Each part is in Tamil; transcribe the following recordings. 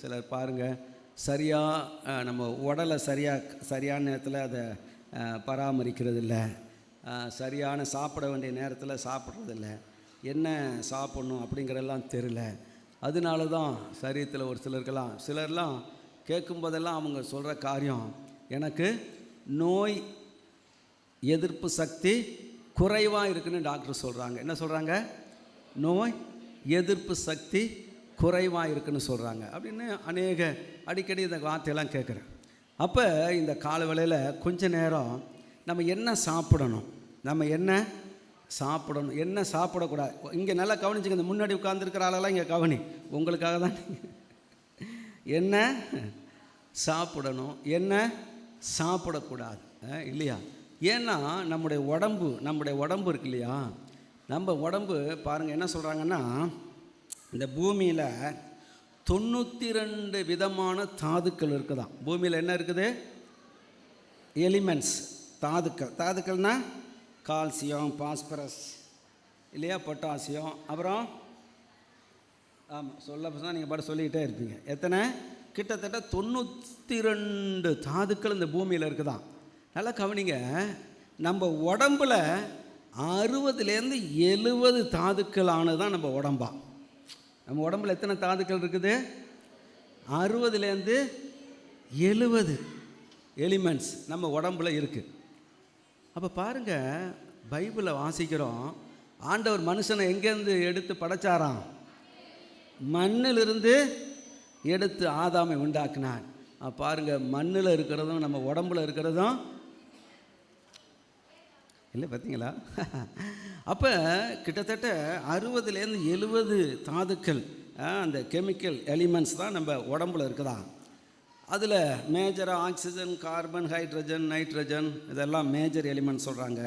சிலர் பாருங்கள், சரியாக நம்ம உடலை சரியான நேரத்தில் அதை பராமரிக்கிறது இல்லை, சரியான சாப்பிட வேண்டிய நேரத்தில் சாப்பிட்றதில்ல, என்ன சாப்பிட்ணும் அப்படிங்கிறதெல்லாம் தெரியல. அதனால தான் சரீரத்தில் ஒரு சிலர்லாம் கேட்கும்போதெல்லாம் அவங்க சொல்கிற காரியம், எனக்கு நோய் எதிர்ப்பு சக்தி குறைவாக இருக்குன்னு டாக்டர் சொல்கிறாங்க. என்ன சொல்கிறாங்க? நோய் எதிர்ப்பு சக்தி குறைவாக இருக்குன்னு சொல்கிறாங்க அப்படின்னு அடிக்கடி இந்த வார்த்தையெல்லாம் கேட்குறேன். அப்போ இந்த கால வேளையில் கொஞ்ச நேரம் நம்ம என்ன சாப்பிடணும், என்ன சாப்பிடக்கூடாது, இங்கே நல்லா கவனிச்சுங்க. இந்த முன்னாடி உட்கார்ந்துருக்கிற ஆளெல்லாம் இங்கே கவனி, உங்களுக்காக தான். என்ன சாப்பிடணும், என்ன சாப்பிடக்கூடாது இல்லையா? ஏன்னா நம்முடைய உடம்பு இருக்கு இல்லையா, நம்ம உடம்பு பாருங்கள் என்ன சொல்கிறாங்கன்னா, இந்த பூமியில் 92 விதமான தாதுக்கள் இருக்குதான். பூமியில் என்ன இருக்குது? எலிமெண்ட்ஸ், தாதுக்கள்னா கால்சியம், பாஸ்பரஸ் இல்லையா, பொட்டாசியம், அப்புறம் ஆமாம் சொல்ல நீங்கள் பாட்டு சொல்லிக்கிட்டே இருப்பீங்க. எத்தனை? கிட்டத்தட்ட 92 தாதுக்கள் இந்த பூமியில் இருக்குதான். நல்லா கவனிங்க, நம்ம உடம்பில் 60லேருந்து 70 தாதுக்கள் ஆனது நம்ம உடம்பா. நம்ம உடம்புல எத்தனை தாதுக்கள் இருக்குது? 60லேருந்து 70 எலிமெண்ட்ஸ் நம்ம உடம்புல இருக்குது. அப்போ பாருங்கள், பைபிளை வாசிக்கிறோம், ஆண்டவர் மனுஷனை எங்கேருந்து எடுத்து படைச்சாராம்? மண்ணிலிருந்து எடுத்து ஆதாமை உண்டாக்குனான். பாருங்கள், மண்ணில் இருக்கிறதும் நம்ம உடம்புல இருக்கிறதும் இல்லை, பார்த்தீங்களா? அப்போ கிட்டத்தட்ட 60லேருந்து 70 தாதுக்கள், அந்த கெமிக்கல் எலிமெண்ட்ஸ் தான் நம்ம உடம்புல இருக்குதா. அதில் மேஜராக ஆக்சிஜன், கார்பன், ஹைட்ரஜன், நைட்ரஜன் இதெல்லாம் மேஜர் எலிமெண்ட்ஸ் சொல்கிறாங்க.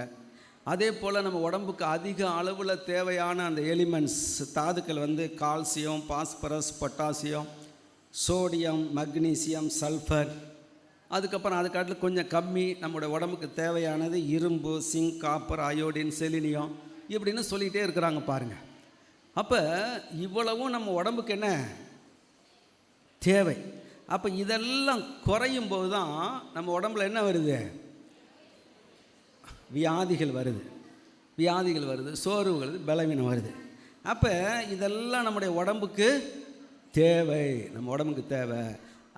அதே போல் நம்ம உடம்புக்கு அதிக அளவில் தேவையான அந்த எலிமெண்ட்ஸ் தாதுக்கள் calcium, phosphorus, potassium, sodium, magnesium, sulphur. அதுக்கப்புறம் அதுக்காட்டில் கொஞ்சம் கம்மி நம்முடைய உடம்புக்கு தேவையானது இரும்பு, சிங்க், காப்பர், அயோடின், செலினியம் இப்படின்னு சொல்லிகிட்டே இருக்கிறாங்க பாருங்கள். அப்போ இவ்வளவும் நம்ம உடம்புக்கு என்ன தேவை? அப்போ இதெல்லாம் குறையும் போது தான் நம்ம உடம்புல என்ன வருது? வியாதிகள் வருது, சோர்வு வருது, பலவீனம் வருது. அப்போ இதெல்லாம் நம்முடைய உடம்புக்கு தேவை,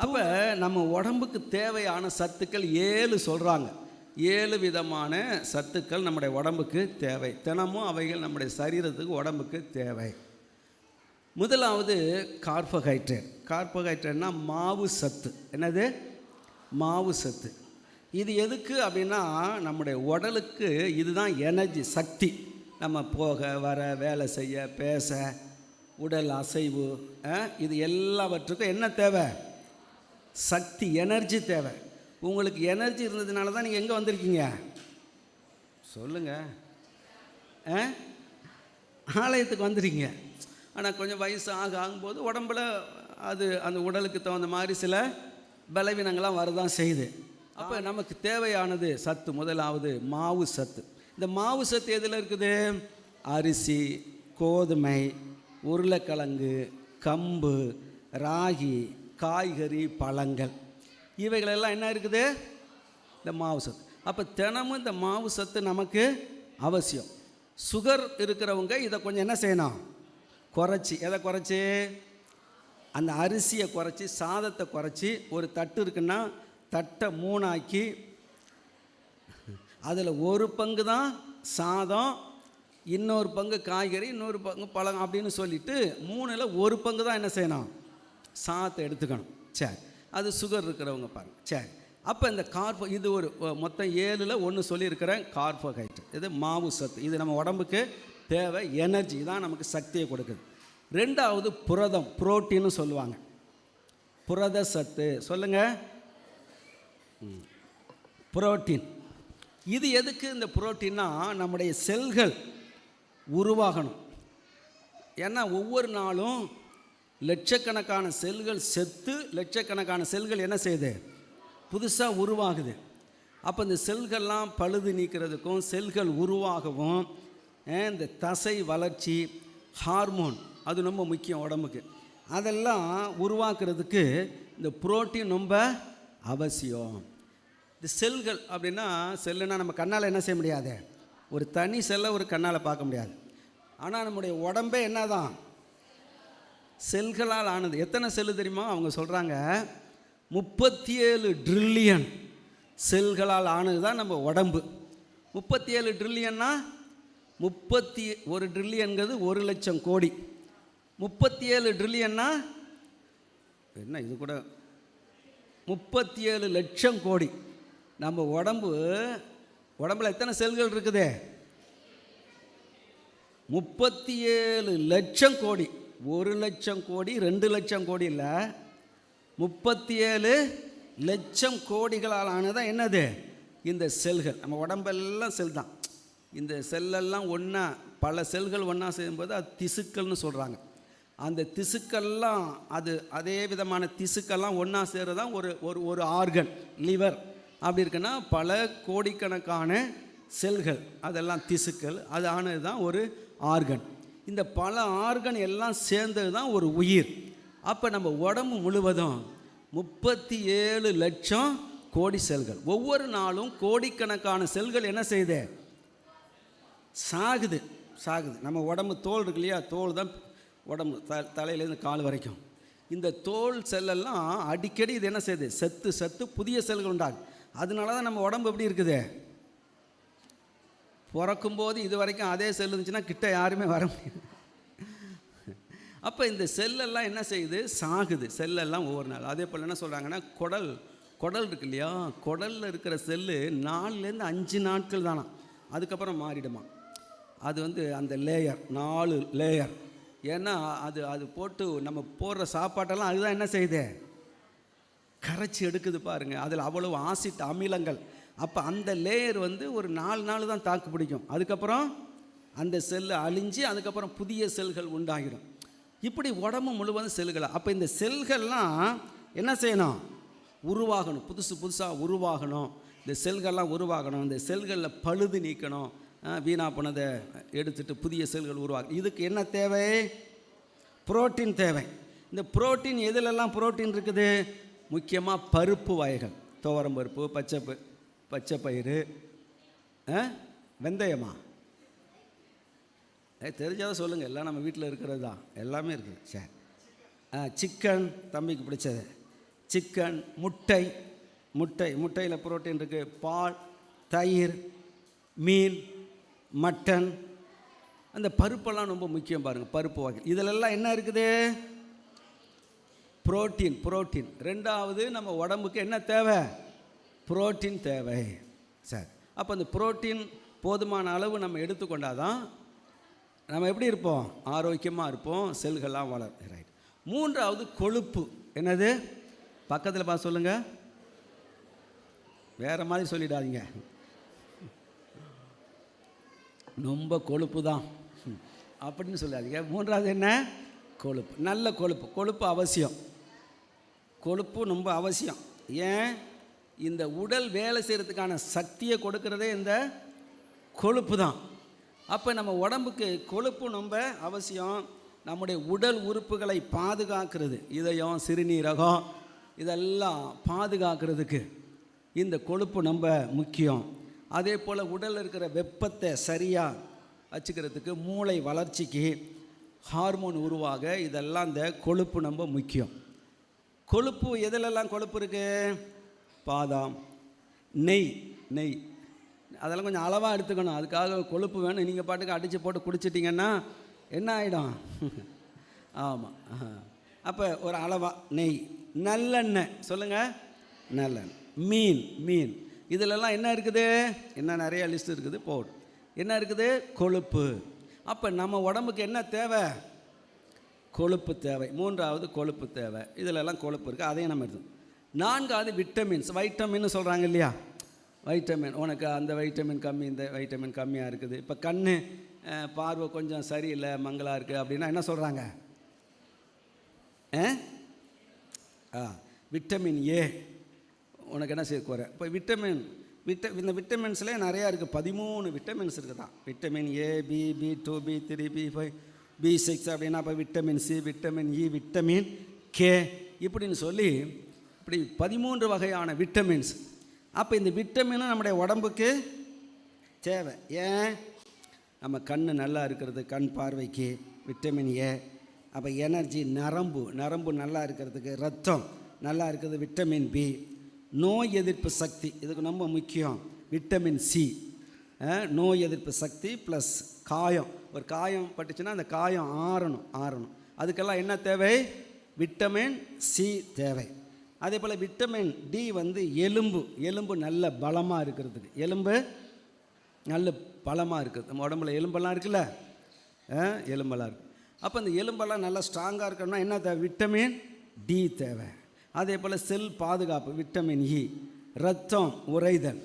அப்போ நம்ம உடம்புக்கு தேவையான சத்துக்கள் 7 சொல்கிறாங்க. 7 விதமான சத்துக்கள் நம்முடைய உடம்புக்கு தேவை. தினமும் அவைகள் நம்முடைய சரீரத்துக்கு உடம்புக்கு தேவை. முதலாவது கார்போஹைட்ரேட்னா மாவு சத்து. என்னது? மாவு சத்து. இது எதுக்கு அப்படின்னா, நம்முடைய உடலுக்கு இதுதான் எனர்ஜி, சக்தி. நம்ம போக வர, வேலை செய்ய, பேச, உடல் அசைவு, இது எல்லாவற்றுக்கும் என்ன தேவை? சக்தி, எனர்ஜி தேவை. உங்களுக்கு எனர்ஜி இருந்ததுனால தான் நீங்கள் எங்கே வந்திருக்கீங்க? சொல்லுங்கள். ஆலயத்துக்கு வந்துருக்கீங்க. ஆனால் கொஞ்சம் வயசு ஆகும்போது உடம்பில் அந்த உடலுக்கு தகுந்த மாதிரி சில பலவீனங்கள்லாம் வரதான் செய்யுது. அப்போ நமக்கு தேவையானது சத்து. முதலாவது மாவு சத்து. இந்த மாவு சத்து எதில் இருக்குது? அரிசி, கோதுமை, உருளைக்கிழங்கு, கம்பு, ராகி, காய்கறி, பழங்கள், இவைகளெல்லாம் என்ன இருக்குது? இந்த மாவு சத்து. அப்போ தினமும் இந்த மாவு சத்து நமக்கு அவசியம். சுகர் இருக்கிறவங்க இதை கொஞ்சம் என்ன செய்யணும்? குறைச்சி. எதை குறைச்சி? அந்த அரிசியை குறைச்சி, சாதத்தை குறைச்சி, ஒரு தட்டு இருக்குன்னா தட்டை 3 ஆக்கி, அதில் ஒரு பங்கு தான் சாதம், இன்னொரு பங்கு காய்கறி, இன்னொரு பங்கு பழம் அப்படின்னு சொல்லிட்டு 3ல் 1 பங்கு தான் என்ன செய்யணும்? சாதத்தை எடுத்துக்கணும். சரி, அது சுகர் இருக்கிறவங்க பாருங்கள். சரி, அப்போ இந்த இது ஒரு மொத்தம் 7ல் 1 சொல்லியிருக்கிறேன். கார்போஹைட்ரேட், இது மாவு சத்து. இது நம்ம உடம்புக்கு தேவை, எனர்ஜி தான், நமக்கு சக்தியை கொடுக்குது. 2வது புரதம், புரோட்டீன்னு சொல்லுவாங்க. புரத சத்து சொல்லுங்கள். புரோட்டீன். இது எதுக்கு? இந்த புரோட்டீன்னா நம்முடைய செல்கள் உருவாகணும். ஏன்னா ஒவ்வொரு நாளும் லட்சக்கணக்கான செல்கள் செத்து, லட்சக்கணக்கான செல்கள் என்ன செய்யுது? புதுசாக உருவாகுது. அப்போ இந்த செல்கள்லாம் பழுது நீக்கிறதுக்கும், செல்கள் உருவாகவும், இந்த தசை வளர்ச்சி, ஹார்மோன் அது ரொம்ப முக்கியம் உடம்புக்கு. அதெல்லாம் உருவாக்குறதுக்கு இந்த புரோட்டீன் ரொம்ப அவசியம். இந்த செல்கள் அப்படின்னா, செல்லுன்னா நம்ம கண்ணால் என்ன செய்ய முடியாது, ஒரு தனி செல்லை ஒரு கண்ணால் பார்க்க முடியாது. ஆனால் நம்முடைய உடம்பே என்ன தான், செல்களால் ஆனது. எத்தனை செல்லு தெரியுமா? அவங்க சொல்கிறாங்க 37 ட்ரில்லியன் செல்களால் ஆனது தான் நம்ம உடம்பு. 37 ட்ரில்லியன்னா 31 ட்ரில்லியன்கிறது 1,00,000 கோடி. 37 ட்ரில்லியன்னா என்ன, இது கூட 37 லட்சம் கோடி. நம்ம உடம்புல எத்தனை செல்கள் இருக்குது? 37 லட்சம் கோடி. 1,00,000 கோடி 2,00,000 கோடி இல்லை, 37 லட்சம் கோடிகளால் ஆனதான் என்னது, இந்த செல்கள். நம்ம உடம்பெல்லாம் செல் தான். இந்த செல்லெல்லாம் ஒன்றா, பல செல்கள் ஒன்றா செய்யும்போது அது திசுக்கள்னு சொல்கிறாங்க. அந்த திசுக்கள்லாம் அதே விதமான திசுக்கள்லாம் ஒன்றா சேர்றது தான் ஒரு ஆர்கன். லிவர் அப்படி இருக்குன்னா பல கோடிக்கணக்கான செல்கள், அதெல்லாம் திசுக்கள், அது ஆனது தான் ஒரு ஆர்கன். இந்த பல ஆர்கன் எல்லாம் சேர்ந்தது தான் ஒரு உயிர். அப்போ நம்ம உடம்பு முழுவதும் 37 லட்சம் கோடி செல்கள். ஒவ்வொரு நாளும் கோடிக்கணக்கான செல்கள் என்ன செய்யுது, சாகுது. நம்ம உடம்பு தோல் இருக்கு இல்லையா, தோல் தான் உடம்பு, தலையிலேருந்து கால் வரைக்கும். இந்த தோல் செல்லெல்லாம் அடிக்கடி இது என்ன செய்யுது, செத்து புதிய செல்கள் உண்டாகும். அதனால தான் நம்ம உடம்பு எப்படி இருக்குது, பிறக்கும்போது இது வரைக்கும் அதே செல் இருந்துச்சுன்னா கிட்ட யாருமே வர முடியாது. அப்போ இந்த செல்லெல்லாம் என்ன செய்யுது, சாகுது செல்லெல்லாம் ஒவ்வொரு நாள். அதே போல் என்ன சொல்கிறாங்கன்னா, குடல் இருக்கு இல்லையா, குடலில் இருக்கிற செல்லு 4லேருந்து 5 நாட்கள் தானா, அதுக்கப்புறம் மாறிடுமா. அது அந்த லேயர் 4 லேயர். ஏன்னா அது போட்டு நம்ம போடுற சாப்பாட்டெல்லாம் அதுதான் என்ன செய்யுது, கரைச்சி எடுக்குது பாருங்கள். அதில் அவ்வளவு ஆசிட் அமிலங்கள். அப்போ அந்த லேயர் ஒரு 4 நாள் தான் தாக்கு பிடிக்கும். அதுக்கப்புறம் அந்த செல்லு அழிஞ்சு அதுக்கப்புறம் புதிய செல்கள் உண்டாகிடும். இப்படி உடம்பு முழுவதும் செல்கள். அப்போ இந்த செல்கள்லாம் என்ன செய்யணும், உருவாகணும், புதுசாக உருவாகணும். இந்த செல்கள்லாம் உருவாகணும். இந்த செல்களில் பழுது நீக்கணும், வீணா போனதை எடுத்துட்டு புதிய செல்கள் உருவாகும். இதுக்கு என்ன தேவை, புரோட்டீன் தேவை. இந்த புரோட்டீன் எதிலெல்லாம் புரோட்டீன் இருக்குது, முக்கியமாக பருப்பு வகைகள், துவரம் பருப்பு, பச்சை பயிறு, வெந்தயமா, தெரிஞ்சாதான் சொல்லுங்கள். எல்லாம் நம்ம வீட்டில் இருக்கிறது தான், எல்லாமே இருக்குது. சரி, சிக்கன், தம்பிக்கு பிடிச்சது சிக்கன், முட்டையில் புரோட்டீன் இருக்குது, பால், தயிர், மீன், மட்டன். அந்த பருப்பெல்லாம் ரொம்ப முக்கியம் பாருங்கள். பருப்பு வகை இதிலெல்லாம் என்ன இருக்குது, புரோட்டீன். ரெண்டாவது நம்ம உடம்புக்கு என்ன தேவை, புரோட்டீன் தேவை. சரி, அப்போ அந்த புரோட்டீன் போதுமான அளவு நம்ம எடுத்துக்கொண்டாதான் நம்ம எப்படி இருப்போம், ஆரோக்கியமாக இருப்போம், செல்கள்லாம் வளரும். ரைட். மூன்றாவது கொழுப்பு. என்னது, பக்கத்தில் பார்த்து சொல்லுங்கள், வேறு மாதிரி சொல்லிடாதீங்க. ரொம்ப கொழுப்பு தான் அப்படின்னு சொல்லாதீங்க. மூன்றாவது என்ன, கொழுப்பு. நல்ல கொழுப்பு அவசியம். கொழுப்பு ரொம்ப அவசியம். ஏன், இந்த உடல் வேலை செய்கிறதுக்கான சக்தியை கொடுக்கறதே இந்த கொழுப்பு தான். அப்போ நம்ம உடம்புக்கு கொழுப்பு ரொம்ப அவசியம். நம்முடைய உடல் உறுப்புகளை பாதுகாக்கிறது, இதயம், சிறுநீரகம், இதெல்லாம் பாதுகாக்கிறதுக்கு இந்த கொழுப்பு ரொம்ப முக்கியம். அதே போல் உடலில் இருக்கிற வெப்பத்தை சரியாக வச்சுக்கிறதுக்கு, மூளை வளர்ச்சிக்கு, ஹார்மோன் உருவாக, இதெல்லாம் இந்த கொழுப்பு ரொம்ப முக்கியம். கொழுப்பு எதிலெல்லாம் கொழுப்பு இருக்குது, பாதாம், நெய், அதெல்லாம் கொஞ்சம் அளவாக எடுத்துக்கணும். அதுக்காக கொழுப்பு வேணும் நீங்கள் பாட்டுக்கு அடித்து போட்டு குடிச்சிட்டிங்கன்னா என்ன ஆகிடும். ஆமாம். அப்போ ஒரு அளவாக நெய், நல்லெண்ணெய், சொல்லுங்கள், நல்லெண்ணெய், மீன், இதிலெல்லாம் என்ன இருக்குது, என்ன நிறைய லிஸ்ட் இருக்குது, போடும். என்ன இருக்குது, கொழுப்பு. அப்போ நம்ம உடம்புக்கு என்ன தேவை, கொழுப்பு தேவை. மூன்றாவது கொழுப்பு தேவை. இதிலெல்லாம் கொழுப்பு இருக்குது, அதையும் நம்ம எடுத்து. நான்காவது வைட்டமின் சொல்கிறாங்க இல்லையா, வைட்டமின். உனக்கு அந்த வைட்டமின் கம்மி, இந்த வைட்டமின் கம்மியாக இருக்குது. இப்போ கண் பார்வை கொஞ்சம் சரியில்லை, மங்கலாக இருக்குது அப்படின்னா என்ன சொல்கிறாங்க, விட்டமின் ஏ உனக்கு என்ன சேர்க்க வர. இப்போ இந்த விட்டமின்ஸ்லேயே நிறையா இருக்குது, 13 விட்டமின்ஸ் இருக்குது தான். Vitamin A, B, B2, B3, B5, B6 அப்படின்னா அப்போ விட்டமின் சி, விட்டமின் இ, விட்டமின் கே இப்படின்னு சொல்லி இப்படி 13 வகையான விட்டமின்ஸ். அப்போ இந்த விட்டமினும் நம்முடைய உடம்புக்கு தேவை. ஏன்? நம்ம கண் நல்லா இருக்கிறது, கண் பார்வைக்கு விட்டமின் ஏ. அப்போ எனர்ஜி, நரம்பு நல்லா இருக்கிறதுக்கு, ரத்தம் நல்லா இருக்கிறது விட்டமின் பி. நோய் எதிர்ப்பு சக்தி, இதுக்கு ரொம்ப முக்கியம் விட்டமின் சி. நோய் எதிர்ப்பு சக்தி ப்ளஸ் காயம், ஒரு காயம் பட்டுச்சுன்னா அந்த காயம் ஆறணும். அதுக்கெல்லாம் என்ன தேவை? விட்டமின் சி தேவை. அதே போல் விட்டமின் டி வந்து எலும்பு நல்ல பலமாக இருக்கிறதுக்கு, எலும்பு நல்ல பலமாக இருக்குது. நம்ம உடம்புல எலும்பெல்லாம் இருக்குல்ல, எலும்பெல்லாம் இருக்குது. அப்போ அந்த எலும்பெல்லாம் நல்லா ஸ்ட்ராங்காக இருக்கணும்னா என்ன தேவை? விட்டமின் டி தேவை. அதே போல் செல் பாதுகாப்பு விட்டமின் இ. ரத்தம் உறைதல்,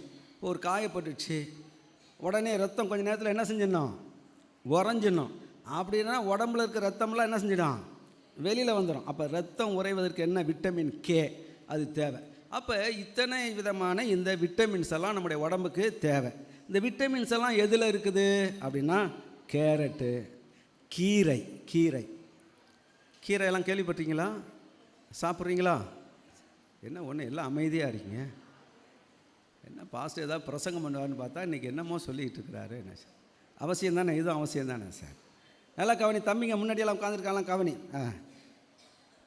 ஒரு காயப்பட்டுச்சு உடனே ரத்தம் கொஞ்சம் நேரத்தில் என்ன செஞ்சிடணும்? உறைஞ்சிடணும். அப்படின்னா உடம்புல இருக்க ரத்தம்லாம் என்ன செஞ்சிடும்? வெளியில் வந்துடும். அப்போ ரத்தம் உறைவதற்கு என்ன? விட்டமின் கே, அது தேவை. அப்போ இத்தனை விதமான இந்த விட்டமின்ஸ் எல்லாம் நம்முடைய உடம்புக்கு தேவை. இந்த விட்டமின்ஸ் எல்லாம் எதில் இருக்குது அப்படின்னா கேரட்டு, கீரையெல்லாம் கேள்விப்பட்டீங்களா? சாப்பிட்றீங்களா? என்ன ஒன்று எல்லாம் அமைதியாக இருக்கீங்க? என்ன பாஸ்டர் ஏதாவது பிரசங்கம் பண்ணுவார்னு பார்த்தா இன்றைக்கி என்னமோ சொல்லிகிட்டு இருக்கிறாரு. என்ன சார் அவசியம் தானே? இதுவும் அவசியம் தானே சார்? நல்லா கவனி தம்பிங்க, முன்னாடியெல்லாம் உட்காந்துருக்காலாம் கவனி.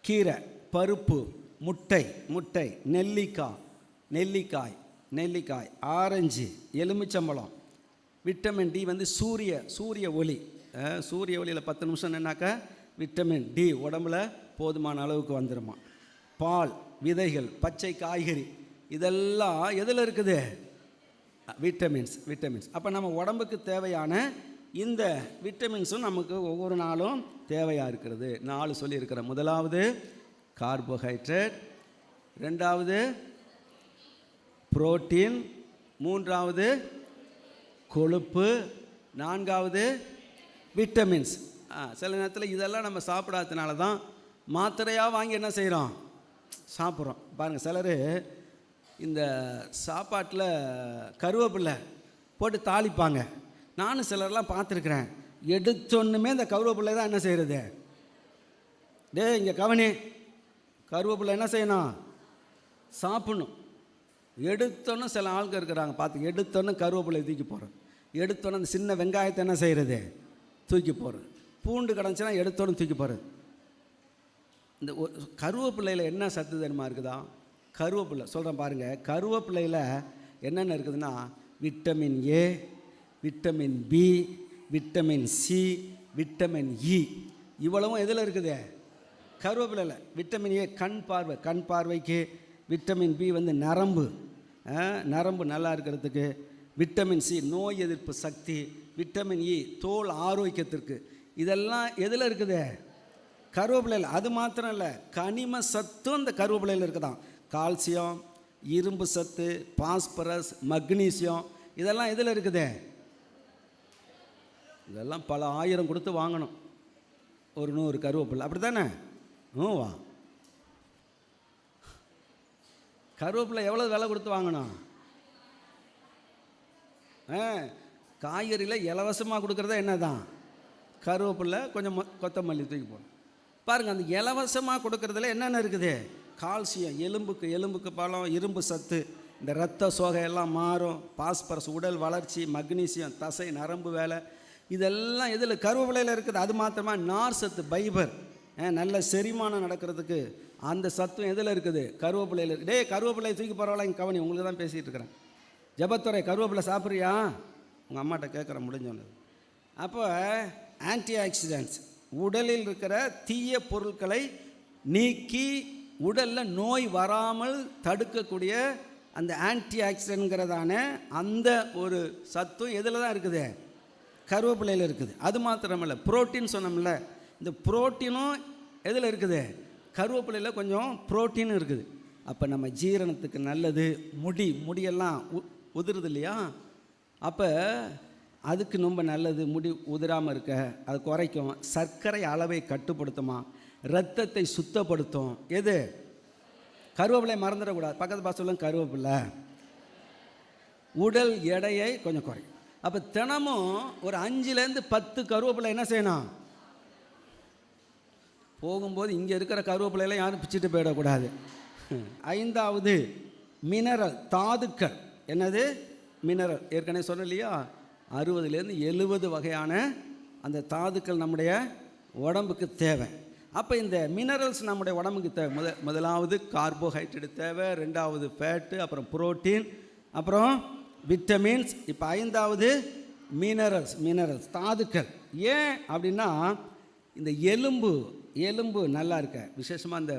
கீரை, பருப்பு, முட்டை, நெல்லிக்காய், ஆரஞ்சு, எலுமிச்சம்பழம். விட்டமின் டி வந்து சூரிய ஒளி. சூரிய ஒளியில் 10 நிமிஷம் நின்னாக்கா விட்டமின் டி உடம்புல போதுமான அளவுக்கு வந்துடுமா. பால், விதைகள், பச்சை காய்கறி, இதெல்லாம் எதில் இருக்குது? விட்டமின்ஸ். அப்போ நம்ம உடம்புக்கு தேவையான இந்த விட்டமின்ஸும் நமக்கு ஒவ்வொரு நாளும் தேவையாக இருக்கிறது. 4 சொல்லியிருக்கிறேன். முதலாவது கார்போஹைட்ரேட், 2வது புரோட்டீன், 3வது கொழுப்பு, 4வது விட்டமின்ஸ். சில நேரத்தில் இதெல்லாம் நம்ம சாப்பிடாததுனால தான் மாத்திரையாக வாங்கி என்ன செய்கிறோம்? சாப்பிட்றோம். பாருங்கள், சிலர் இந்த சாப்பாட்டில் கருவேப்பிலை போட்டு தாளிப்பாங்க. நானும் சிலர்லாம் பார்த்துருக்குறேன். எடுத்தொன்னுமே இந்த கருவேப்பிலை தான் என்ன செய்கிறது? இங்கே கவனி, கருவேப்பிலை என்ன செய்யணும்? சாப்பிடணும். எடுத்தோன்னு சில ஆட்கள் இருக்கிறாங்க பார்த்து, எடுத்தோன்னு கருவேப்பிலை தூக்கி போகிறோம், எடுத்தோன்னு அந்த சின்ன வெங்காயத்தை என்ன செய்கிறது? தூக்கி போகிறது. பூண்டு கிடந்துச்சுன்னா எடுத்தோன்னு தூக்கி போகிறது. இந்த கருவேப்பிள்ளையில் என்ன சத்து தன்மை இருக்குதா? கருவேப்பிலை சொல்கிறேன் பாருங்கள். கருவேப்பிள்ளையில் என்னென்ன இருக்குதுன்னா vitamin A, vitamin B, vitamin C, vitamin E. இவ்வளவும் எதில் இருக்குது? கருவேப்பிலையில். விட்டமின் ஏ கண் பார்வைக்கு, விட்டமின் பி வந்து நரம்பு நல்லா இருக்கிறதுக்கு, விட்டமின் சி நோய் எதிர்ப்பு சக்தி, விட்டமின் இ தோல் ஆரோக்கியத்திற்கு. இதெல்லாம் எதில் இருக்குது? கருவேப்பிலையில். அது மாத்திரம் இல்லை, கனிம சத்தும் இந்த கருவேப்பிலையில் இருக்குதான். கால்சியம், இரும்பு சத்து, பாஸ்பரஸ், மக்னீசியம், இதெல்லாம் எதில் இருக்குது? இதெல்லாம் பல ஆயிரம் கொடுத்து வாங்கணும் ஒரு 100 கருவேப்பிலை, அப்படி தானே? வா, கருவேப்பிலை எவ்வளோ விலை கொடுத்து வாங்கணும்? காய்கறியில் இலவசமாக கொடுக்குறதா என்ன தான்? கருவேப்பிலை, கொஞ்சம் கொத்தமல்லி தூக்கி போகணும். பாருங்கள், அந்த இலவசமாக கொடுக்குறதுல என்னென்ன இருக்குது? கால்சியம், எலும்புக்கு பலம், இரும்பு சத்து, இந்த இரத்த சோகையெல்லாம் மாறும், பாஸ்பரஸ் உடல் வளர்ச்சி, மக்னீசியம் தசை நரம்பு வேலை, இதெல்லாம் இதில் கருவேப்பிலையில் இருக்குது. அது மாத்திரமா நார் சத்து, ஃபைபர், நல்ல செரிமானம் நடக்கிறதுக்கு அந்த சத்தும் எதில் இருக்குது? கருவேப்பிலையில் இருக்குது. கருவேப்பிலையை தூக்கி பரவாயில்ல, இங்கே கவனி, உங்களுக்கு தான் பேசிகிட்டு இருக்கிறேன். ஜபத்துறை, கருவேப்பிலை சாப்பிட்றியா? உங்கள் அம்மாட்ட கேட்குற முடிஞ்சோன்னு. அப்போ ஆன்டி ஆக்சிடென்ட்ஸ், உடலில் இருக்கிற தீய பொருட்களை நீக்கி உடலில் நோய் வராமல் தடுக்கக்கூடிய அந்த ஆன்டி ஆக்சிடென்ட்ங்கிறதான அந்த ஒரு சத்தும் எதில் தான் இருக்குது? கருவேப்பிலையில் இருக்குது. அது மாத்திரமில்லை, புரோட்டீன் சொன்னோம்ல, இந்த புரோட்டீனும் எதில் இருக்குது? கருவேப்பிலையில் கொஞ்சம் புரோட்டீனும் இருக்குது. அப்போ நம்ம ஜீரணத்துக்கு நல்லது. முடியெல்லாம் உதிருது இல்லையா? அப்போ அதுக்கு ரொம்ப நல்லது. முடி உதிராமல் இருக்க அது குறைக்கும். சர்க்கரை அளவை கட்டுப்படுத்துமா, இரத்தத்தை சுத்தப்படுத்தும். எது? கருவேப்பிலை மறந்துடக்கூடாது. பக்கத்து பாசம் கருவேப்பிலை உடல் எடையை கொஞ்சம் குறையும். அப்போ தினமும் ஒரு 5லேருந்து 10 கருவேப்பிலை என்ன செய்யணும்? போகும்போது இங்கே இருக்கிற கருவேப்பிலையெல்லாம் யாரும் பிச்சுட்டு போயிடக்கூடாது. 5வது மினரல், தாதுக்கள். என்னது மினரல்? ஏற்கனவே சொன்ன இல்லையா, 60லேருந்து 70 வகையான அந்த தாதுக்கள் நம்முடைய உடம்புக்கு தேவை. அப்போ இந்த மினரல்ஸ் நம்முடைய உடம்புக்கு தேவை. முதலாவது கார்போஹைட்ரேட் தேவை, 2வது ஃபேட்டு, அப்புறம் புரோட்டீன், அப்புறம் விட்டமின்ஸ். இப்போ 5வது மினரல்ஸ் தாதுக்கள். ஏன் அப்படின்னா இந்த எலும்பு நல்லா இருக்க, விசேஷமாக இந்த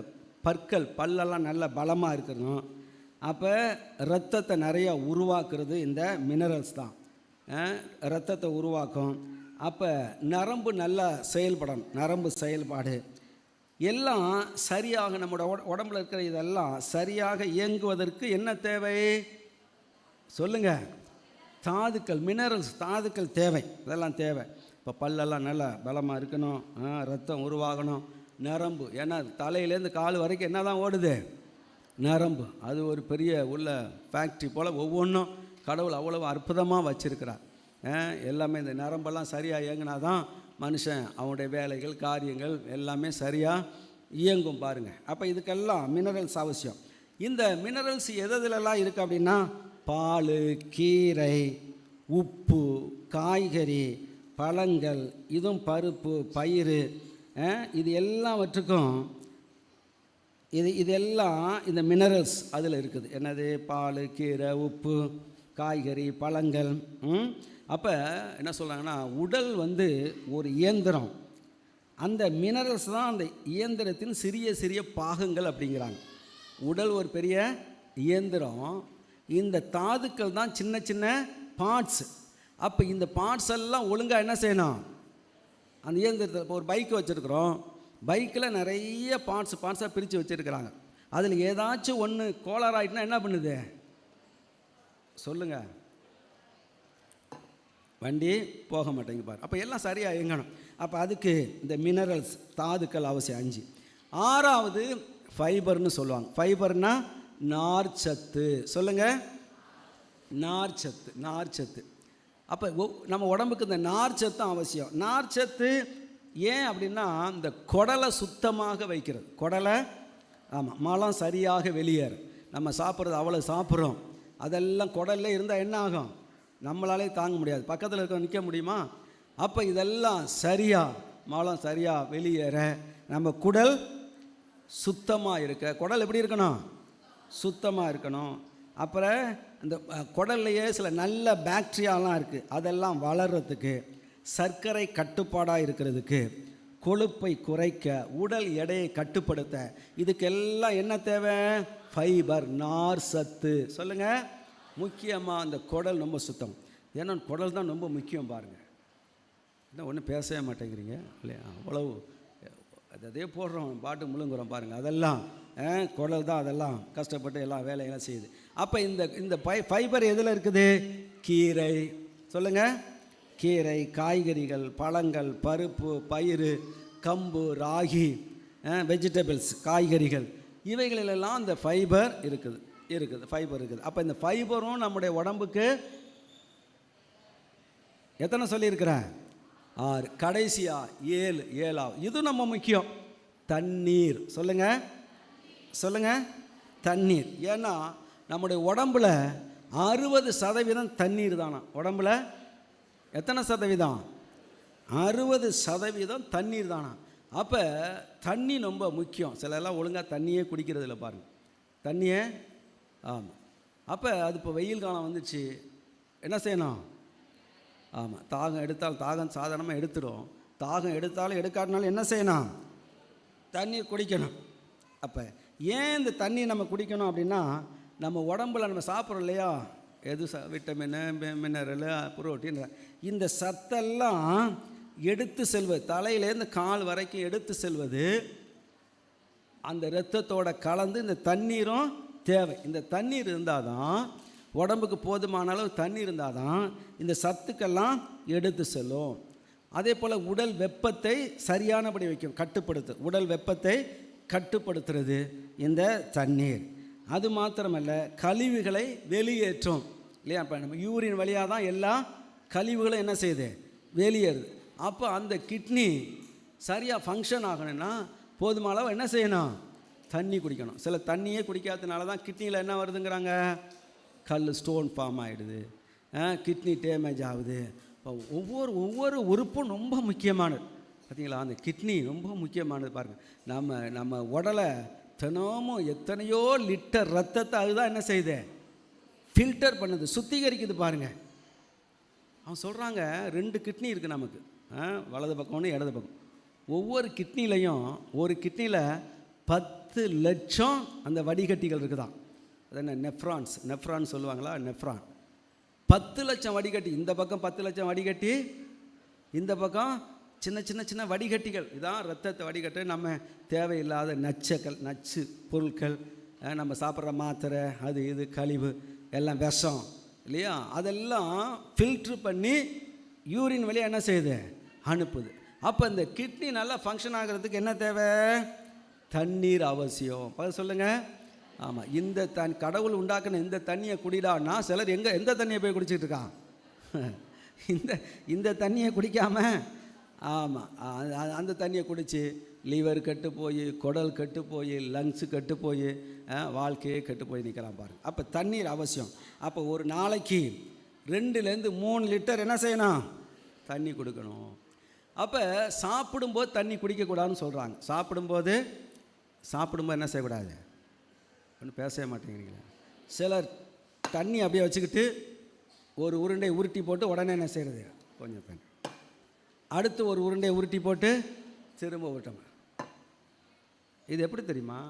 பல்லெல்லாம் நல்ல பலமாக இருக்கணும். அப்போ இரத்தத்தை நிறையா உருவாக்குறது இந்த மினரல்ஸ் தான். இரத்தத்தை உருவாக்கும். அப்போ நரம்பு நல்லா செயல்படணும், நரம்பு செயல்பாடு எல்லாம் சரியாக நம்மளோட உடம்புல இருக்கிற இதெல்லாம் சரியாக இயங்குவதற்கு என்ன தேவை சொல்லுங்கள்? தாதுக்கள், மினரல்ஸ், தாதுக்கள் தேவை. இதெல்லாம் தேவை. இப்போ பல்லெல்லாம் நல்லா பலமாக இருக்கணும், ரத்தம் உருவாகணும், நரம்பு. ஏன்னா தலையிலேருந்து கால் வரைக்கும் என்ன தான் ஓடுது? நரம்பு. அது ஒரு பெரிய உள்ள ஃபேக்ட்ரி போல் ஒவ்வொன்றும் கடவுள் அவ்வளவு அற்புதமாக வச்சுருக்கிறார். எல்லாமே இந்த நரம்பெல்லாம் சரியாக இயங்கினா தான் மனுஷன் அவனுடைய வேலைகள் காரியங்கள் எல்லாமே சரியாக இயங்கும் பாருங்கள். அப்போ இதுக்கெல்லாம் மினரல்ஸ் அவசியம். இந்த மினரல்ஸ் எதிலெல்லாம் இருக்குது அப்படின்னா பால், கீரை, உப்பு, காய்கறி, பழங்கள், இதுவும் பருப்பு, பயிறு, இது எல்லாவற்றுக்கும் இதெல்லாம் இந்த மினரல்ஸ் அதில் இருக்குது. என்னது? பால், கீரை, உப்பு, காய்கறி, பழங்கள். அப்போ என்ன சொல்கிறாங்கன்னா உடல் ஒரு இயந்திரம். அந்த மினரல்ஸ் தான் அந்த இயந்திரத்தின் சிறிய சிறிய பாகங்கள் அப்படிங்கிறாங்க. உடல் ஒரு பெரிய இயந்திரம், இந்த தாதுக்கள் தான் சின்ன சின்ன பார்ட்ஸ். அப்போ இந்த பார்ட்ஸ் எல்லாம் ஒழுங்காக என்ன செய்யணும்? அந்த இயந்திரத்தை இப்போ ஒரு பைக்கு வச்சுருக்குறோம், பைக்கில் நிறைய பார்ட்ஸாக பிரித்து வச்சுருக்கிறாங்க. அதில் ஏதாச்சும் ஒன்று கோளாறாயிட்டுனா என்ன பண்ணுது சொல்லுங்கள்? வண்டி போக மாட்டேங்க பாரு. அப்போ எல்லாம் சரியாக இயங்கணும். அப்போ அதுக்கு இந்த மினரல்ஸ், தாதுக்கள் அவசியம். 5. 6வது ஃபைபர்னு சொல்லுவாங்க. ஃபைபர்னா நார்ச்சத்து. சொல்லுங்கள், நார்ச்சத்து. அப்போ நம்ம உடம்புக்கு இந்த நார்ச்சத்தும் அவசியம். நார்ச்சத்து ஏன் அப்படின்னா இந்த குடலை சுத்தமாக வைக்கிறது. குடலை மலம் சரியாக வெளியேறும். நம்ம சாப்பிட்றது அவ்வளோ சாப்பிட்றோம், அதெல்லாம் குடல்ல இருந்தால் என்ன ஆகும்? நம்மளாலே தாங்க முடியாது, பக்கத்தில் இருக்க நிற்க முடியுமா? அப்போ இதெல்லாம் சரியாக மலம் சரியாக வெளியேற நம்ம குடல் சுத்தமாக இருக்க. குடல் எப்படி இருக்கணும்? சுத்தமாக இருக்கணும். அப்புறம் இந்த குடல்லையே சில நல்ல பாக்டீரியாலாம் இருக்குது, அதெல்லாம் வளர்கிறதுக்கு, சர்க்கரை கட்டுப்பாடாக இருக்கிறதுக்கு, கொழுப்பை குறைக்க, உடல் எடையை கட்டுப்படுத்த, இதுக்கெல்லாம் என்ன தேவை? ஃபைபர், நார் சத்து. சொல்லுங்கள். முக்கியமாக அந்த குடல் ரொம்ப சுத்தம். ஏன்னா குடல் தான் ரொம்ப முக்கியம் பாருங்கள். என்ன ஒன்றும் பேசவே மாட்டேங்கிறீங்க இல்லையா? அவ்வளவு அதே போடுறோம், பாட்டு முழுங்குறோம் பாருங்கள். அதெல்லாம் குடல் தான் அதெல்லாம் கஷ்டப்பட்டு எல்லாம் வேலையெல்லாம் செய்யுது. அப்போ இந்த ஃபைபர் எதில் இருக்குது? கீரை. சொல்லுங்கள். கீரை, காய்கறிகள், பழங்கள், பருப்பு, பயிறு, கம்பு, ராகி, வெஜிடபிள்ஸ், காய்கறிகள், இவைகளிலெல்லாம் இந்த ஃபைபர் இருக்குது. ஃபைபர் இருக்குது. அப்போ இந்த ஃபைபரும் நம்முடைய உடம்புக்கு எத்தனை சொல்லியிருக்கிறேன்? 6. கடைசியாக 7. இது நம்ம முக்கியம். தண்ணீர். சொல்லுங்கள். தண்ணீர். ஏன்னா நம்முடைய உடம்புல 60% தண்ணீர் தானா. உடம்புல எத்தனை சதவீதம்? 60% தண்ணீர் தானா. அப்போ தண்ணி ரொம்ப முக்கியம். சிலர்லாம் ஒழுங்காக தண்ணியே குடிக்கிறதில்ல பாருங்கள். தண்ணியே அப்போ அது இப்போ வெயில் காலம் வந்துச்சு, என்ன செய்யணும்? தாகம் சாதாரணமாக எடுத்துடும். தாகம் எடுத்தாலும் எடுக்காட்டினாலும் என்ன செய்யணும்? தண்ணி குடிக்கணும். அப்போ ஏன் இந்த தண்ணி நம்ம குடிக்கணும் அப்படின்னா நம்ம உடம்புல நம்ம சாப்பிட்றோம் இல்லையா, எது விட்டமின், மினரல், புரோட்டீன், இந்த சத்தெல்லாம் எடுத்து செல்வது, தலையிலேருந்து கால் வரைக்கும் எடுத்து செல்வது அந்த இரத்தத்தோட கலந்து இந்த தண்ணீரும் தேவை. இந்த தண்ணீர் இருந்தால் தான், உடம்புக்கு போதுமான அளவு தண்ணி இருந்தால் தான் இந்த சத்துக்கெல்லாம் எடுத்து செல்லும். அதே போல் உடல் வெப்பத்தை சரியானபடி வைக்கும், உடல் வெப்பத்தை கட்டுப்படுத்துறது இந்த தண்ணீர். அது மாத்திரமல்ல, கழிவுகளை வெளியேற்றும் இல்லையா? இப்போ நம்ம யூரின் வழியாக தான் எல்லா கழிவுகளும் என்ன செய்யுது? வெளியேறுது. அப்போ அந்த கிட்னி சரியாக ஃபங்க்ஷன் ஆகணும்னா போதுமான அளவு என்ன செய்யணும்? தண்ணி குடிக்கணும். சில தண்ணியே குடிக்காததுனால தான் கிட்னியில் என்ன வருதுங்கிறாங்க? கல், ஸ்டோன் ஃபார்ம் ஆகிடுது, கிட்னி டேமேஜ் ஆகுது. ஒவ்வொரு உறுப்பும் ரொம்ப முக்கியமானது. பார்த்தீங்களா? அந்த கிட்னி ரொம்ப முக்கியமானது. பாருங்கள், நம்ம உடலை தினமும் எத்தனையோ லிட்டர் ரத்தத்தை அதுதான் என்ன செய்யுது? ஃபில்டர் பண்ணுது, சுத்திகரிக்குது. பாருங்கள், அவன் சொல்கிறாங்க 2 கிட்னி இருக்குது நமக்கு, வலது பக்கம் ஒன்று, இடது பக்கம். ஒவ்வொரு கிட்னிலையும் ஒரு கிட்னியில் 10 லட்சம் அந்த வடிகட்டிகள் இருக்குதான். அது என்ன, நெஃப்ரான் சொல்லுவாங்களா? நெஃப்ரான் 10 லட்சம் வடிகட்டி. இந்த பக்கம் 10 லட்சம் வடிகட்டி, இந்த பக்கம் சின்ன வடிகட்டிகள். இதான் ரத்தத்தை வடிகட்டு. நம்ம தேவையில்லாத நச்சு பொருட்கள், நம்ம சாப்பிட்ற மாத்திரை, அது இது கழிவு எல்லாம், விஷம் இல்லையா, அதெல்லாம் ஃபில்ட்ரு பண்ணி யூரின் வழியாக என்ன செய்யுது? அனுப்புது. அப்போ இந்த கிட்னி நல்லா ஃபங்க்ஷன் ஆகிறதுக்கு என்ன தேவை? தண்ணீர் அவசியம். பார்த்து சொல்லுங்கள். ஆமாம், இந்த கடவுள் உண்டாக்குன இந்த தண்ணியை குடிடான்னா சிலர் எந்த தண்ணியை போய் குடிச்சிட்டு இருக்கான்? இந்த தண்ணியை குடிக்காமல், ஆமாம், அந்த தண்ணியை குடித்து லிவர் கெட்டு போய், குடல் கெட்டு போய், லங்ஸு கெட்டு போய், வாழ்க்கையே கெட்டு போய் நிற்கிறான் பாருங்கள். அப்போ தண்ணீர் அவசியம். அப்போ ஒரு நாளைக்கு 2லேருந்து 3 லிட்டர் என்ன செய்யணும்? தண்ணி கொடுக்கணும். அப்போ சாப்பிடும்போது தண்ணி குடிக்கக்கூடாதுன்னு சொல்கிறாங்க. சாப்பிடும்போது என்ன செய்யக்கூடாது? ஒன்றும் பேசவே மாட்டேங்கிறீங்களா? சிலர் தண்ணி அப்படியே வச்சுக்கிட்டு ஒரு உருண்டை உருட்டி போட்டு உடனே என்ன செய்கிறது? கொஞ்சம் தண்ணி, அடுத்து ஒரு உருண்டை உருட்டி போட்டு திரும்ப விட்டோம். இது எப்படி தெரியுமா?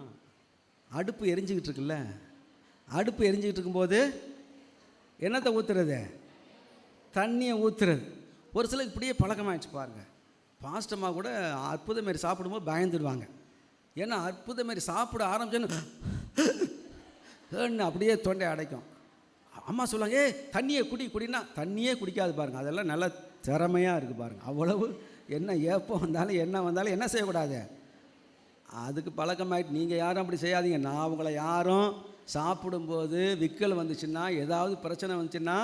அடுப்பு எரிஞ்சிக்கிட்டு இருக்குல்ல, அடுப்பு எரிஞ்சிக்கிட்டு இருக்கும்போது என்னத்தை ஊற்றுறது? தண்ணியை ஊற்றுறது. ஒரு சிலர் இப்படியே பழக்கமாகிடுச்சு பாருங்கள். பாஸ்டமாக கூட அற்புதம் மாரி சாப்பிடும்போது பயந்துடுவாங்க. ஏன்னா அற்புதம் மாரி சாப்பிட ஆரம்பிச்சோன்னு அப்படியே தொண்டை அடைக்கும். அம்மா சொல்லுவாங்க, தண்ணியை குடினா தண்ணியே குடிக்காது பாருங்கள். அதெல்லாம் நல்லா திறமையாக இருக்குது பாருங்கள். அவ்வளவு என்ன ஏப்பம் வந்தாலும் என்ன வந்தாலும் என்ன செய்யக்கூடாது? அதுக்கு பழக்கமாயிட்டு. நீங்கள் யாரும் அப்படி செய்யாதீங்க. நான் உங்களை யாரும் சாப்பிடும்போது விக்கல் வந்துச்சுன்னா, ஏதாவது பிரச்சனை வந்துச்சுன்னா,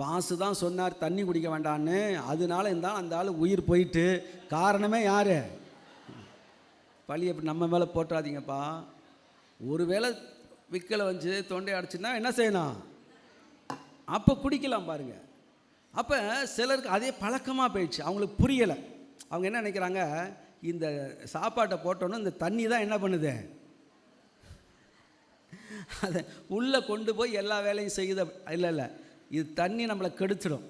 பாசு தான் சொன்னார் தண்ணி குடிக்க வேண்டான்னு, அதனால இருந்தாலும் அந்த ஆள் உயிர் போயிட்டு. காரணமே யார்? பழி எப்படி நம்ம மேலே போட்டுறாதீங்கப்பா. ஒருவேளை விக்கலை வந்து தொண்டை அடைச்சுன்னா என்ன செய்யணும்? அப்போ குடிக்கலாம் பாருங்கள். அப்போ சிலருக்கு அதே பழக்கமாக போயிடுச்சு, அவங்களுக்கு புரியலை. அவங்க என்ன நினைக்கிறாங்க? இந்த சாப்பாட்டை போட்டோன்னு இந்த தண்ணி தான் என்ன பண்ணுது? அதை உள்ளே கொண்டு போய் எல்லா வேலையும் செய்யுது. இல்லை, இது தண்ணி நம்மளை கெடுத்துடும்.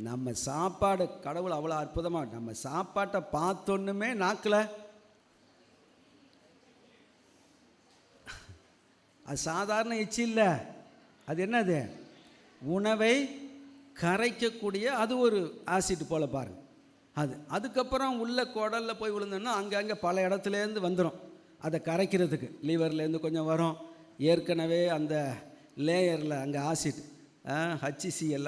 நம்ம சாப்பாடு கடவுள் அவ்வளோ அற்புதமாக, நம்ம சாப்பாட்டை பார்த்தோன்னுமே நாக்கில் அது சாதாரண எச்சி இல்லை, அது என்னது? உணவை கரைக்கக்கூடிய அது ஒரு ஆசிட் போல் பாருங்கள். அதுக்கப்புறம் உள்ள குடலில் போய் விழுந்தோன்னா அங்கங்கே பல இடத்துலேருந்து வந்துடும். அதை கரைக்கிறதுக்கு லிவர்லேருந்து கொஞ்சம் வரும். ஏற்கனவே அந்த லேயரில் அங்கே ஆசிட் HCl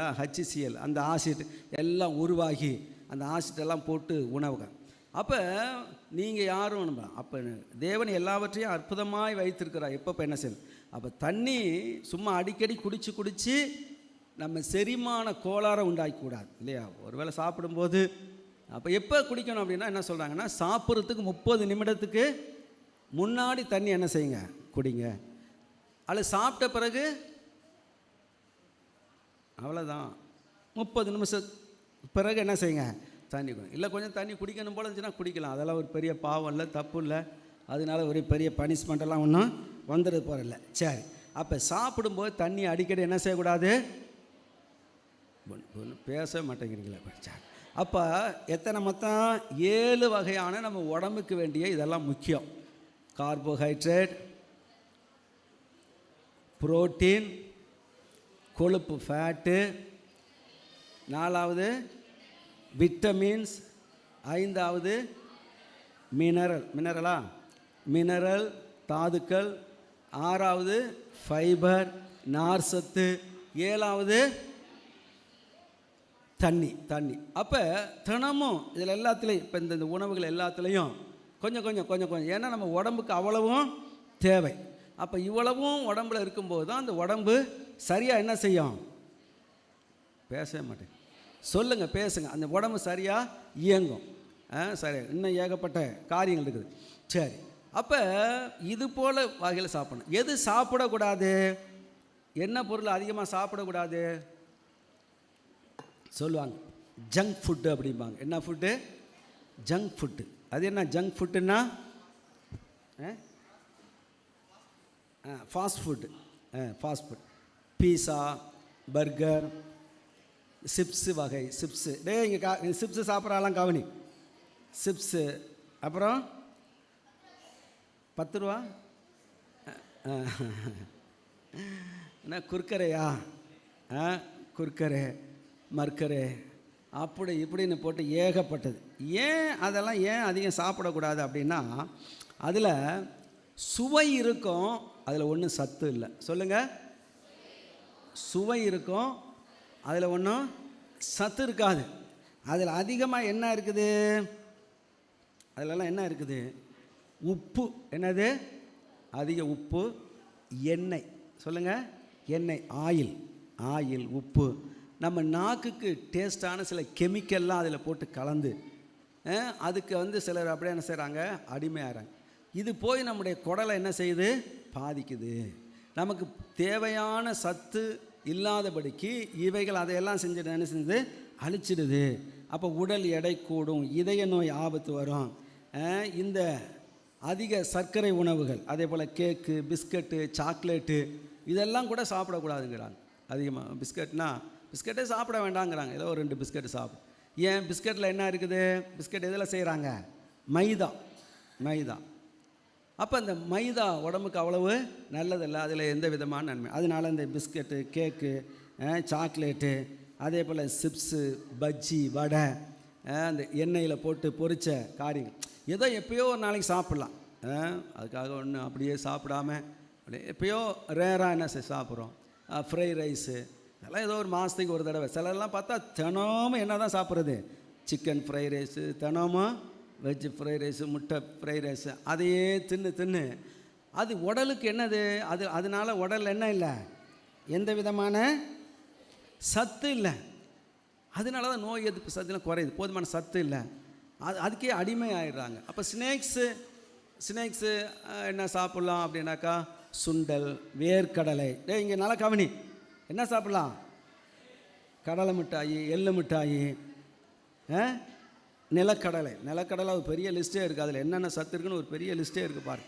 அந்த ஆசிட் எல்லாம் உருவாகி அந்த ஆசிட்டெல்லாம் போட்டு உணவுகள். அப்போ நீங்கள் யாரும் அப்போ தேவன் எல்லாவற்றையும் அற்புதமாய் வைத்திருக்கிறார். எப்போ என்ன செய்யணும்? அப்போ தண்ணி சும்மா அடிக்கடி குடித்து நம்ம செரிமான கோளாறை உண்டாக்கக்கூடாது இல்லையா? ஒருவேளை சாப்பிடும்போது அப்போ எப்போ குடிக்கணும் அப்படின்னா என்ன சொல்கிறாங்கன்னா, சாப்பிட்றதுக்கு 30 நிமிடத்துக்கு முன்னாடி தண்ணி என்ன செய்யுங்க? குடிங்க. அதில் சாப்பிட்ட பிறகு அவ்வளோதான், 30 நிமிஷம் பிறகு என்ன செய்யுங்க? தண்ணி குடிங்க. இல்லை கொஞ்சம் தண்ணி குடிக்கணும் போல இருந்துச்சுன்னா குடிக்கலாம். அதெல்லாம் ஒரு பெரிய பாவம் இல்லை, தப்பு இல்லை. அதனால ஒரு பெரிய பனிஷ்மெண்ட்டெல்லாம் ஒன்றும் வந்துடுது போகிறதில்ல. சரி, அப்போ சாப்பிடும்போது தண்ணி அடிக்கடி என்ன செய்யக்கூடாது? ஒன்றும் பேச மாட்டேங்கிறீங்களா? சரி, அப்போ எத்தனை மொத்தம் 7 வகையான நம்ம உடம்புக்கு வேண்டிய இதெல்லாம் முக்கியம். கார்போஹைட்ரேட், புரோட்டீன், கொழுப்பு ஃபேட்டு, 4வது விட்டமின்ஸ், 5வது மினரல் தாதுக்கள், 6வது ஃபைபர் நார்சத்து, 7வது தண்ணி. அப்போ தினமும் இதில் எல்லாத்துலேயும் இப்போ இந்த உணவுகள் எல்லாத்துலேயும் கொஞ்சம் கொஞ்சம் ஏன்னா நம்ம உடம்புக்கு அவ்வளவும் தேவை. அப்போ இவ்வளவும் உடம்புல இருக்கும்போது தான் அந்த உடம்பு சரியாக என்ன செய்யும்? பேசவே மாட்டேன், சொல்லுங்கள், பேசுங்க. அந்த உடம்பு சரியாக இயங்கும். சரி, இன்னும் ஏகப்பட்ட காரியங்கள் இருக்குது. சரி, அப்போ இது போல் வகையில் சாப்பிடணும். எது சாப்பிடக்கூடாது? என்ன பொருள் அதிகமாக சாப்பிடக்கூடாது சொல்லுவாங்க? ஜங்க் ஃபுட்டு அப்படிம்பாங்க. என்ன ஃபுட்டு? Junk food. அது என்ன ஜங்க் ஃபுட்டுன்னா? Fast food. Fast food, pizza, burger, chips வகை. சிப்ஸு இங்கே சிப்ஸு சாப்பிட்றாலாம் கவனி. சிப்ஸு, அப்புறம் 10 ரூபா என்ன குர்கரையா? குர்கரே, மர்கரே, அப்படி இப்படின்னு போட்டு ஏகப்பட்டது. ஏன் அதெல்லாம் அதிகம் சாப்பிடக்கூடாது அப்படின்னா, அதில் சுவை இருக்கும், அதில் ஒன்றும் சத்து இல்லை. சொல்லுங்கள். சுவை இருக்கும், அதில் ஒன்றும் சத்து இருக்காது. அதில் அதிகமாக என்ன இருக்குது? அதிலெல்லாம் என்ன இருக்குது? உப்பு. என்னது? அதிக உப்பு. எண்ணெய். சொல்லுங்கள். எண்ணெய், ஆயில், உப்பு. நம்ம நாக்குக்கு டேஸ்டான சில கெமிக்கல்லாம் அதில் போட்டு கலந்து அதுக்கு சிலர் அப்படியே என்ன செய்கிறாங்க? அடிமையாகிறாங்க. இது போய் நம்முடைய குடலை என்ன செய்யுது? பாதிக்குது. நமக்கு தேவையான சத்து இல்லாதபடிக்கு இவைகள் அதையெல்லாம் செஞ்சுட்டு என்ன செஞ்சது? அழிச்சிடுது. அப்போ உடல் எடை கூடும், இதய நோய் ஆபத்து வரும். இந்த அதிக சர்க்கரை உணவுகள், அதே போல் கேக்கு, பிஸ்கட்டு, சாக்லேட்டு, இதெல்லாம் கூட சாப்பிடக்கூடாதுங்கிறாங்க. அதிகமாக பிஸ்கட்டே சாப்பிட வேண்டாங்கிறாங்க. ஏதோ ஒரு 2 பிஸ்கட்டு சாப்பிடும். ஏன்? பிஸ்கட்டில் என்ன இருக்குது? பிஸ்கட் எதில் செய்கிறாங்க? மைதா. அப்போ அந்த மைதா உடம்புக்கு அவ்வளவு நல்லதில்லை. அதில் எந்த விதமான நன்மை. அதனால் இந்த பிஸ்கட்டு, கேக்கு, சாக்லேட்டு, அதே போல் சிப்ஸு, பஜ்ஜி, வடை, அந்த எண்ணெயில் போட்டு பொரித்த காரியங்கள் ஏதோ எப்போயோ ஒரு நாளைக்கு சாப்பிட்லாம். அதுக்காக ஒன்று அப்படியே சாப்பிடாம எப்போயோ ரேராக என்ன சாப்பிட்றோம்? ஃப்ரை ரைஸு, இதெல்லாம் ஏதோ ஒரு மாதத்துக்கு ஒரு தடவை. சிலர்லாம் பார்த்தா தினமும் என்ன தான் சாப்பிட்றது? சிக்கன் ஃப்ரை ரைஸு, தினமும் வெஜ்ஜு ஃப்ரை ரைஸு, முட்டை ஃப்ரை ரைஸு, அதையே தின்னு அது உடலுக்கு என்னது? அதனால் உடலில் என்ன இல்லை? எந்த விதமான சத்து இல்லை. அதனால தான் நோய் எதிர்ப்பு சத்துலாம் குறையுது. போதுமான சத்து இல்லை. அதுக்கே அடிமை ஆகிடுறாங்க. அப்போ ஸ்நாக்ஸு என்ன சாப்பிட்லாம் அப்படின்னாக்கா, சுண்டல், வேர்க்கடலை. இங்கே நல்லா கவனி. என்ன சாப்பிட்லாம்? கடலை மிட்டாயி, எள்ளு மிட்டாயி, நிலக்கடலை. அது பெரிய லிஸ்ட்டே இருக்குது. அதில் என்னென்ன சத்து இருக்குன்னு ஒரு பெரிய லிஸ்ட்டே இருக்குது பாரு.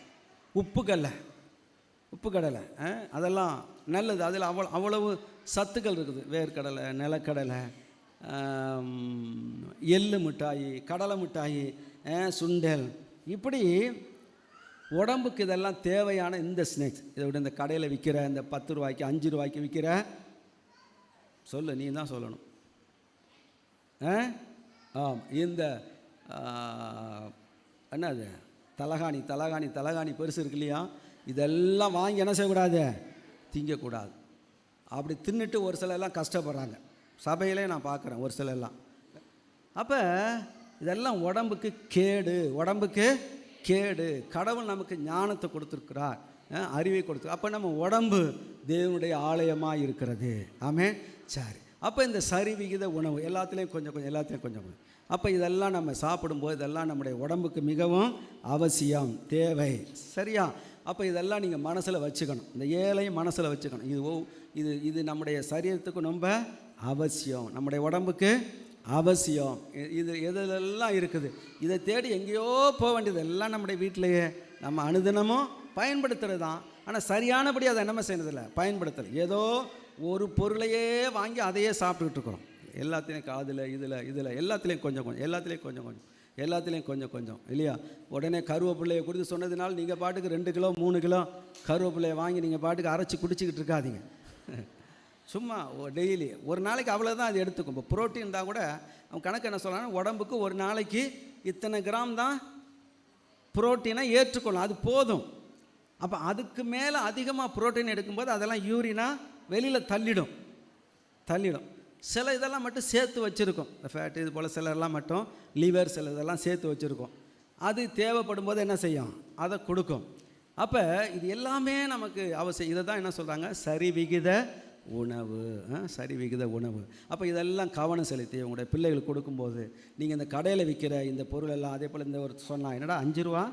உப்பு கடலை, அதெல்லாம் நல்லது. அதில் அவ்வளவு சத்துக்கள் இருக்குது. வேர்க்கடலை, நிலக்கடலை, எள்ளு மிட்டாயி, கடலை மிட்டாயி, சுண்டல், இப்படி உடம்புக்கு இதெல்லாம் தேவையான இந்த ஸ்நாக்ஸ். இதை விட இந்த கடையில் விற்கிற இந்த 10 ரூபாய்க்கு 5 ரூபாய்க்கு விற்கிற, சொல்லு, நீ தான் சொல்லணும். இந்த என்னது தலகாணி பெருசு இருக்கு இல்லையா? இதெல்லாம் வாங்கி என்ன செய்யக்கூடாது? திங்கக்கூடாது. அப்படி தின்னுட்டு ஒரு சிலர்லாம் கஷ்டப்படுறாங்க. சபையிலே நான் பார்க்குறேன் ஒரு சிலர்லாம். அப்போ இதெல்லாம் உடம்புக்கு கேடு. கடவுள் நமக்கு ஞானத்தை கொடுத்துருக்கிறார், அறிவை கொடுத்து. அப்போ நம்ம உடம்பு தேவனுடைய ஆலயமாக இருக்கிறது. ஆமென். சரி, அப்போ இந்த சரி விகித உணவு எல்லாத்துலேயும் கொஞ்சம். அப்போ இதெல்லாம் நம்ம சாப்பிடும்போது இதெல்லாம் நம்முடைய உடம்புக்கு மிகவும் அவசியம், தேவை. சரியா? அப்போ இதெல்லாம் நீங்கள் மனசில் வச்சுக்கணும். இந்த 7ஐயும் மனசில் வச்சுக்கணும். இது நம்முடைய சரீரத்துக்கு ரொம்ப அவசியம், நம்முடைய உடம்புக்கு அவசியம். இது எதெல்லாம் இருக்குது? இதை தேடி எங்கேயோ போக வேண்டியது எல்லாம் நம்முடைய வீட்டிலையே நம்ம அனுதினமும் பயன்படுத்துகிறது தான். ஆனால் சரியானபடி அதை என்ன செய்யறதில்லை, பயன்படுத்தலை. ஏதோ ஒரு பொருளையே வாங்கி அதையே சாப்பிட்டுக்கிட்டு இருக்கிறோம். எல்லாத்துலேயும் காதில், இதில் எல்லாத்துலேயும் கொஞ்சம் இல்லையா? உடனே கருவேப்பிள்ளையை குறித்து சொன்னதுனால நீங்கள் பாட்டுக்கு 2 கிலோ 3 கிலோ கருவேப்பிள்ளையை வாங்கி நீங்கள் பாட்டுக்கு அரைச்சி குடிச்சிக்கிட்டு இருக்காதீங்க. சும்மா டெய்லி ஒரு நாளைக்கு அவ்வளோதான் அது எடுத்துக்கும். இப்போ புரோட்டீன் இருந்தால் கூட அவன் கணக்கு என்ன சொல்கிறாங்கன்னா, உடம்புக்கு ஒரு நாளைக்கு இத்தனை கிராம் தான் புரோட்டீனை ஏற்றுக்கொள்ளும், அது போதும். அப்போ அதுக்கு மேலே அதிகமாக புரோட்டீன் எடுக்கும்போது அதெல்லாம் யூரினாக வெளியில் தள்ளிடும். சில இதெல்லாம் மட்டும் சேர்த்து வச்சுருக்கோம், இந்த ஃபேட் இது போல் சிலர்லாம் மட்டும் லிவர் சில இதெல்லாம் சேர்த்து வச்சுருக்கோம். அது தேவைப்படும் போது என்ன செய்யும், அதை கொடுக்கும். அப்போ இது எல்லாமே நமக்கு அவசியம். இதை தான் என்ன சொல்கிறாங்க, சரி விகித உணவு, சரி விகித உணவு. அப்போ இதெல்லாம் கவனம் செலுத்தி உங்களுடைய பிள்ளைகளுக்கு கொடுக்கும்போது நீங்கள் இந்த கடையில் விற்கிற இந்த பொருள் எல்லாம், அதே போல் இந்த ஒரு சொன்னால் என்னடா 5 ரூபா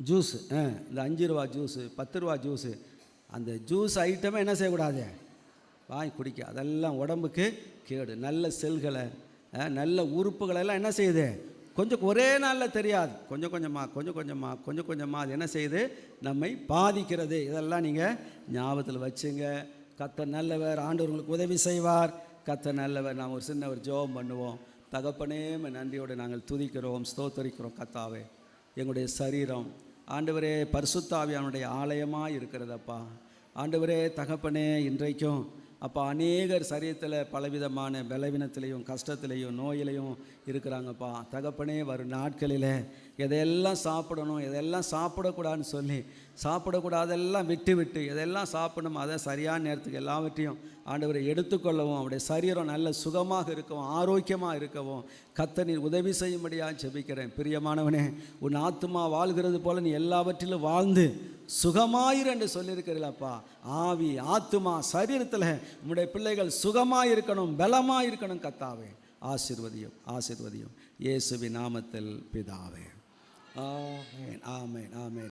ஜூஸு, இந்த 5 ரூபா ஜூஸு, 10 ரூபா ஜூஸு, அந்த ஜூஸ் ஐட்டமே என்ன செய்யக்கூடாது, வாங்கி குடிக்க. அதெல்லாம் உடம்புக்கு கேடு. நல்ல செல்களை, நல்ல உறுப்புகளெல்லாம் என்ன செய்யுது, கொஞ்சம் ஒரே நாளில் தெரியாது, கொஞ்சம் கொஞ்சமாக அது என்ன செய்யுது, நம்மை பாதிக்கிறது. இதெல்லாம் நீங்கள் ஞாபகத்தில் வச்சுங்க. கர்த்தர் நல்லவர், ஆண்டவர் உங்களுக்கு உதவி செய்வார். கர்த்தர் நல்லவர். நாம் ஒரு சின்ன ஒரு ஜெபம் பண்ணுவோம். தகப்பனே, நன்றியோடு நாங்கள் துதிக்கிறோம், ஸ்தோத்தரிக்கிறோம். கர்த்தாவே, எங்களுடைய சரீரம் ஆண்டவரே பரிசுத்த ஆவியானுடைய ஆலயமாக இருக்கிறதப்பா. ஆண்டவரே தகப்பனே, இன்றைக்கும் அப்போ அநேகர் சரீரத்தில் பலவிதமான பலவீனத்திலையும் கஷ்டத்திலையும் நோயிலையும் இருக்கிறாங்கப்பா. தகப்பனே, வரும் நாட்களில் எதையெல்லாம் சாப்பிடணும், எதெல்லாம் சாப்பிடக்கூடாதுன்னு சொல்லி சாப்பிடக்கூடாதெல்லாம் விட்டு எதெல்லாம் சாப்பிடணும் அதை சரியான நேரத்துக்கு எல்லாவற்றையும் ஆண்டவரை எடுத்துக்கொள்ளவும், அவருடைய சரீரம் நல்ல சுகமாக இருக்கவும், ஆரோக்கியமாக இருக்கவும் கர்த்தர் நீர் உதவி செய்யும்படியாக ஜெபிக்கிறேன். பிரியமானவனே, உன் ஆத்துமா வாழ்கிறது போல நீ எல்லாவற்றிலும் வாழ்ந்து சுகமாயிரு என்று சொல்லியிருக்கிறீங்களப்பா. ஆவி, ஆத்துமா, சரீரத்தில் உம்முடைய பிள்ளைகள் சுகமாக இருக்கணும், பலமாக இருக்கணும். கர்த்தாவே, ஆசீர்வதியும் இயேசுவின் நாமத்தில் பிதாவே. ஆமென், ஆமென், ஆமென்.